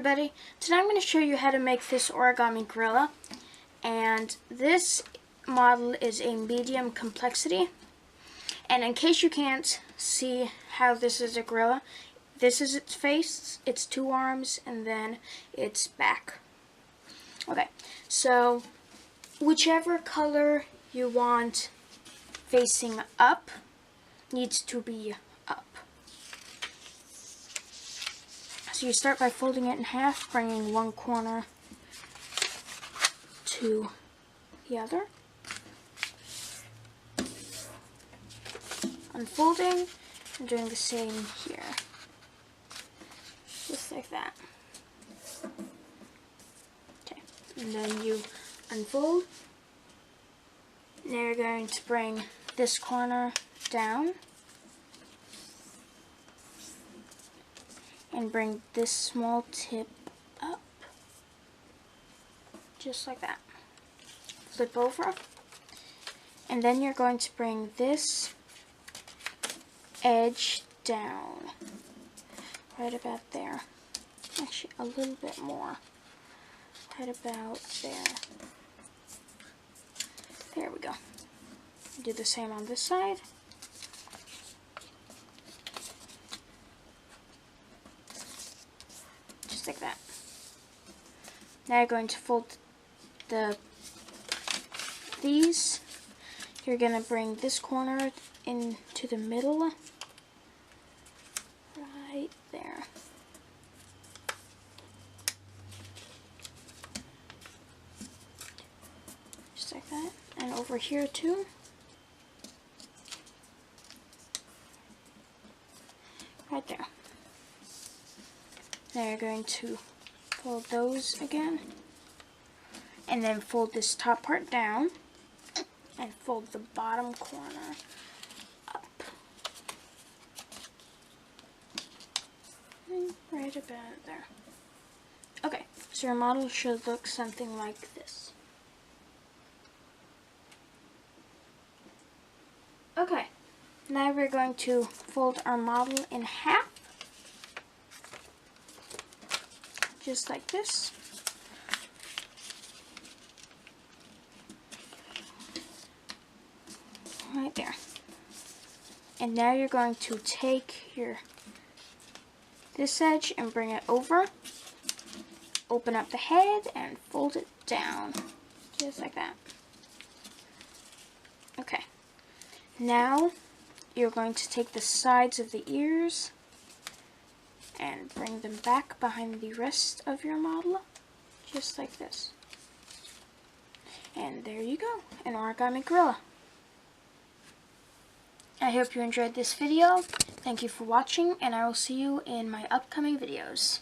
everybody. Today I'm going to show you how to make this origami gorilla, and this model is a medium complexity. And in case you can't see how this is a gorilla, this is its face, its two arms, and then its back. Okay, so whichever color you want facing up needs to be up. So you start by folding it in half, bringing one corner to the other, unfolding, and doing the same here, just like that. Okay, and then you unfold. Now you're going to bring this corner down and bring this small tip up, just like that. Flip over, and then you're going to bring this edge down, right about there. Actually, a little bit more, right about there. There we go. Do the same on this side. Just like that. Now you're going to fold these. You're going to bring this corner into the middle, right there. Just like that. And over here too. Right there. Now you're going to fold those again, and then fold this top part down, and fold the bottom corner up. And right about there. Okay, so your model should look something like this. Okay, now we're going to fold our model in half, just like this. Right there. And now you're going to take this edge and bring it over, open up the head, and fold it down, just like that. Okay. Now you're going to take the sides of the ears and bring them back behind the rest of your model, just like this. And there you go, an origami gorilla. I hope you enjoyed this video. Thank you for watching, and I will see you in my upcoming videos.